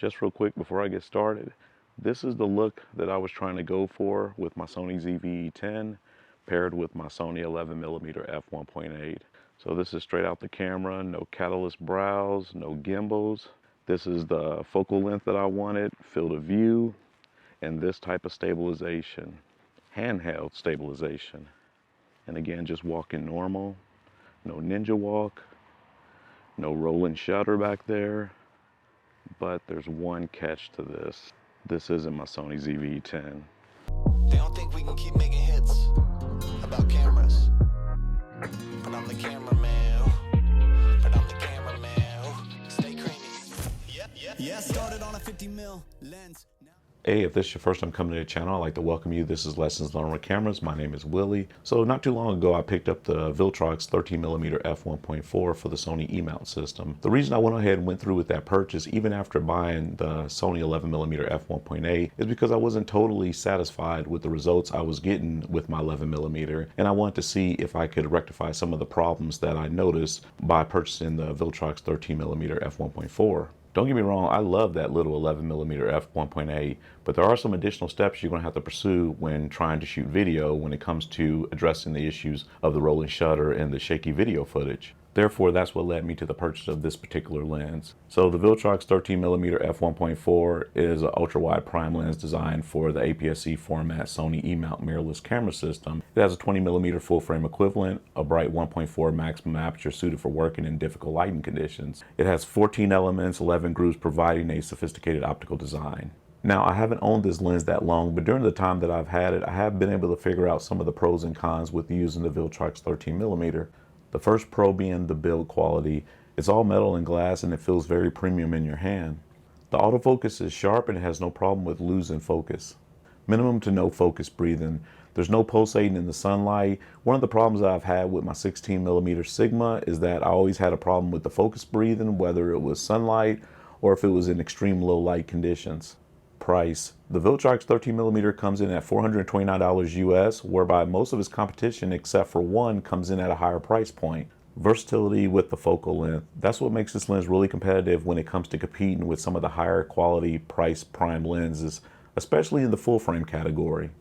Just real quick before I get started, this is the look that I was trying to go for with my Sony ZV-E10 paired with my Sony 11mm f1.8. So this is straight out the camera, no catalyst brows, no gimbals. This is the focal length that I wanted, field of view, and this type of stabilization, handheld stabilization. And again, just walking normal, no ninja walk, no rolling shutter back there. But there's one catch to this. This isn't my Sony ZV-E10. They don't think we can keep making hits about cameras. But I'm the cameraman. But I'm the cameraman. Stay creamy. Yeah, started on a 50 mil lens. Hey, if this is your first time coming to the channel, I'd like to welcome you. This is Lessons Learned with Cameras. My name is Willie. So not too long ago, I picked up the Viltrox 13mm f1.4 for the Sony E-mount system. The reason I went ahead and went through with that purchase, even after buying the Sony 11mm f1.8, is because I wasn't totally satisfied with the results I was getting with my 11mm, and I wanted to see if I could rectify some of the problems that I noticed by purchasing the Viltrox 13mm f1.4. Don't get me wrong, I love that little 11mm f1.8, but there are some additional steps you're going to have to pursue when trying to shoot video when it comes to addressing the issues of the rolling shutter and the shaky video footage. Therefore, that's what led me to the purchase of this particular lens. So the Viltrox 13mm f1.4 is an ultra-wide prime lens designed for the APS-C format Sony E-mount mirrorless camera system. It has a 20mm full-frame equivalent, a bright 1.4 maximum aperture suited for working in difficult lighting conditions. It has 14 elements, 11 grooves, providing a sophisticated optical design. Now, I haven't owned this lens that long, but during the time that I've had it, I have been able to figure out some of the pros and cons with using the Viltrox 13mm. The first pro being the build quality. It's all metal and glass and it feels very premium in your hand. The autofocus is sharp and it has no problem with losing focus. Minimum to no focus breathing. There's no pulsating in the sunlight. One of the problems I've had with my 16mm Sigma is that I always had a problem with the focus breathing, whether it was sunlight or if it was in extreme low light conditions. Price. The Viltrox 13mm comes in at $429 US, whereby most of its competition except for one comes in at a higher price point. Versatility with the focal length. That's what makes this lens really competitive when it comes to competing with some of the higher quality price prime lenses, especially in the full frame category.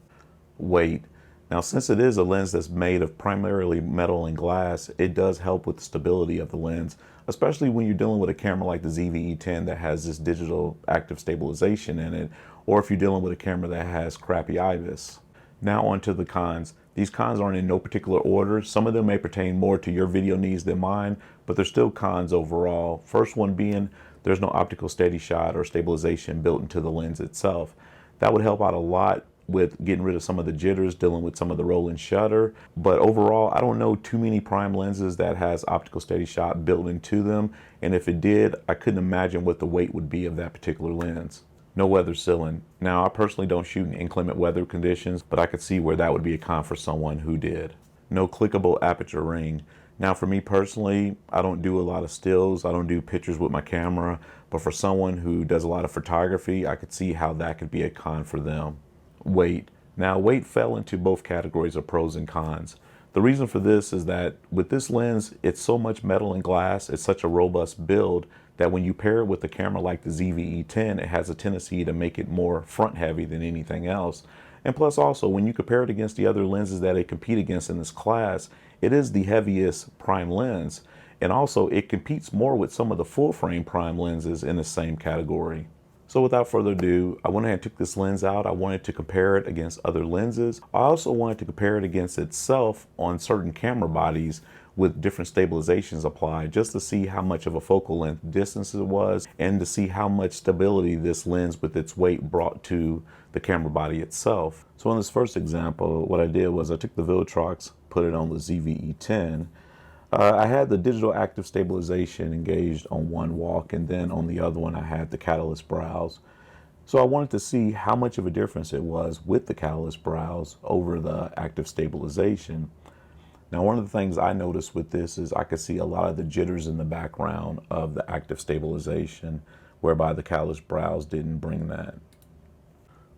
Weight. Now, since it is a lens that's made of primarily metal and glass, it does help with the stability of the lens, especially when you're dealing with a camera like the ZV-E10 that has this digital active stabilization in it, or if you're dealing with a camera that has crappy IBIS. Now onto the cons. These cons aren't in no particular order. Some of them may pertain more to your video needs than mine, but they're still cons overall. First one being, there's no optical steady shot or stabilization built into the lens itself. That would help out a lot with getting rid of some of the jitters, dealing with some of the rolling shutter. But overall, I don't know too many prime lenses that has optical steady shot built into them. And if it did, I couldn't imagine what the weight would be of that particular lens. No weather sealing. Now, I personally don't shoot in inclement weather conditions, but I could see where that would be a con for someone who did. No clickable aperture ring. Now, for me personally, I don't do a lot of stills. I don't do pictures with my camera, but for someone who does a lot of photography, I could see how that could be a con for them. Weight. Now, weight fell into both categories of pros and cons. The reason for this is that with this lens, it's so much metal and glass, it's such a robust build that when you pair it with a camera like the ZV-E10, it has a tendency to make it more front heavy than anything else. And plus also, when you compare it against the other lenses that it compete against in this class, it is the heaviest prime lens. And also it competes more with some of the full frame prime lenses in the same category. So without further ado, I went ahead and took this lens out. I wanted to compare it against other lenses. I also wanted to compare it against itself on certain camera bodies with different stabilizations applied, just to see how much of a focal length distance it was and to see how much stability this lens with its weight brought to the camera body itself. So in this first example, what I did was I took the Viltrox, put it on the ZV-E10. I had the digital active stabilization engaged on one walk, and then on the other one I had the catalyst brows. So I wanted to see how much of a difference it was with the catalyst brows over the active stabilization. Now, one of the things I noticed with this is I could see a lot of the jitters in the background of the active stabilization, whereby the catalyst brows didn't bring that.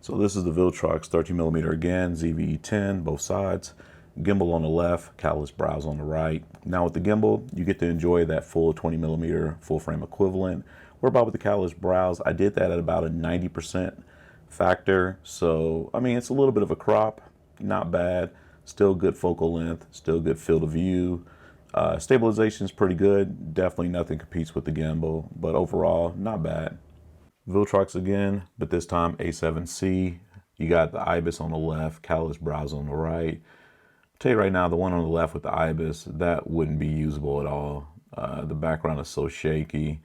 So this is the Viltrox 13mm again, ZV-E10, both sides. Gimbal on the left, catalyst brows on the right. Now with the gimbal, you get to enjoy that full 20mm full frame equivalent What about with the catalyst browse? I did that at about a 90% factor. So, I mean, it's a little bit of a crop, not bad. Still good focal length, still good field of view. Stabilization is pretty good. Definitely nothing competes with the gimbal, but overall, not bad. Viltrox again, but this time A7C. You got the IBIS on the left, catalyst browse on the right. I'll tell you right now, the one on the left with the IBIS, that wouldn't be usable at all. The background is so shaky.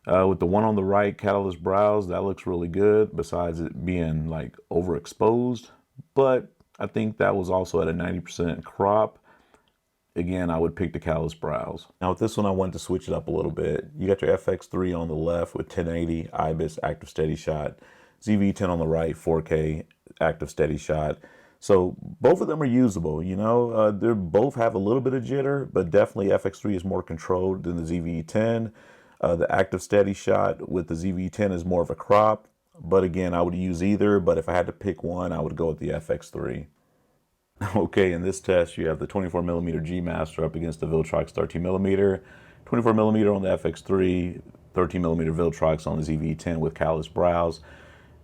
With the one on the right, catalyst browse, that looks really good, besides it being like overexposed. But I think that was also at a 90% crop. Again, I would pick the catalyst browse. Now with this one, I wanted to switch it up a little bit. You got your FX3 on the left with 1080 IBIS active steady shot, ZV-E10 on the right, 4K active steady shot. So both of them are usable, you know. They both have a little bit of jitter, but definitely FX3 is more controlled than the ZV-E10. The active steady shot with the ZV-E10 is more of a crop, but again, I would use either. But if I had to pick one, I would go with the FX3. Okay, in this test, you have the 24mm G Master up against the Viltrox 13mm. 24mm on the FX3, 13mm Viltrox on the ZV-E10 with catalyst browse.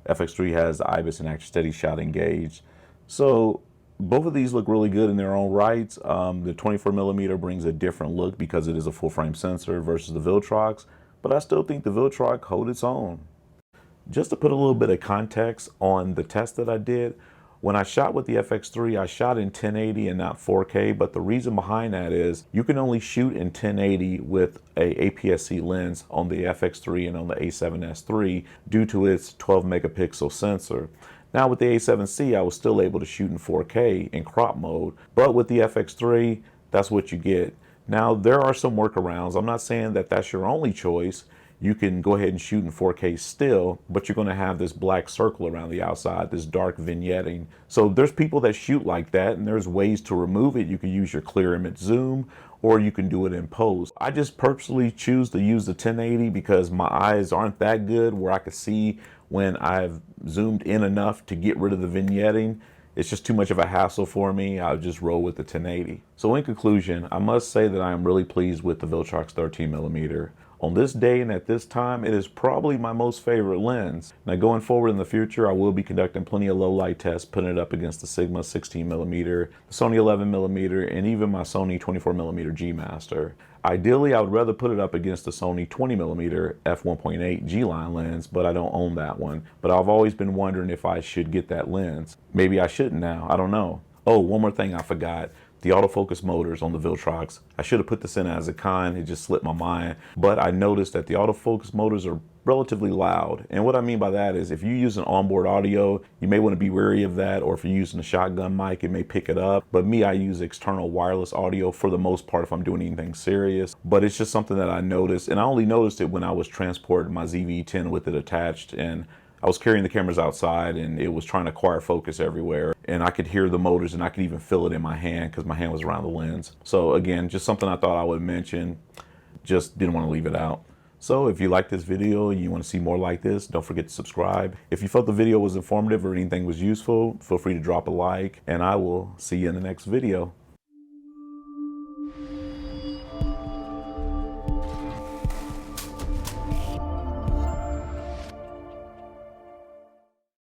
FX3 has the IBIS and active steady shot engaged. So both of these look really good in their own rights. The 24mm brings a different look because it is a full frame sensor versus the Viltrox, but I still think the Viltrox hold its own. Just to put a little bit of context on the test that I did, when I shot with the FX3, I shot in 1080 and not 4K, but the reason behind that is you can only shoot in 1080 with a APS-C lens on the FX3 and on the A7S III due to its 12 megapixel sensor. Now with the A7C, I was still able to shoot in 4K in crop mode, but with the FX3, that's what you get. Now there are some workarounds. I'm not saying that that's your only choice. You can go ahead and shoot in 4K still, but you're going to have this black circle around the outside, this dark vignetting. So there's people that shoot like that, and there's ways to remove it. You can use your clear image zoom, or you can do it in post. I just purposely choose to use the 1080 because my eyes aren't that good where I can see when I've zoomed in enough to get rid of the vignetting. It's just too much of a hassle for me. I'll just roll with the 1080. So in conclusion, I must say that I am really pleased with the Viltrox 13mm. On this day and at this time, it is probably my most favorite lens. Now going forward in the future, I will be conducting plenty of low light tests, putting it up against the Sigma 16mm, the Sony 11mm, and even my Sony 24mm G Master. Ideally, I would rather put it up against the Sony 20mm f1.8 G-line lens, but I don't own that one. But I've always been wondering if I should get that lens. Maybe I shouldn't now, I don't know. Oh, one more thing I forgot. The autofocus motors on the Viltrox. I should have put this in as a con, it just slipped my mind. But I noticed that the autofocus motors are relatively loud. And what I mean by that is if you use an onboard audio, you may want to be wary of that, or if you're using a shotgun mic, it may pick it up. But me, I use external wireless audio for the most part if I'm doing anything serious. But it's just something that I noticed, and I only noticed it when I was transporting my ZV-E10 with it attached, and I was carrying the cameras outside and it was trying to acquire focus everywhere. And I could hear the motors and I could even feel it in my hand because my hand was around the lens. So again, just something I thought I would mention, just didn't want to leave it out. So if you like this video and you want to see more like this, don't forget to subscribe. If you felt the video was informative or anything was useful, feel free to drop a like, and I will see you in the next video.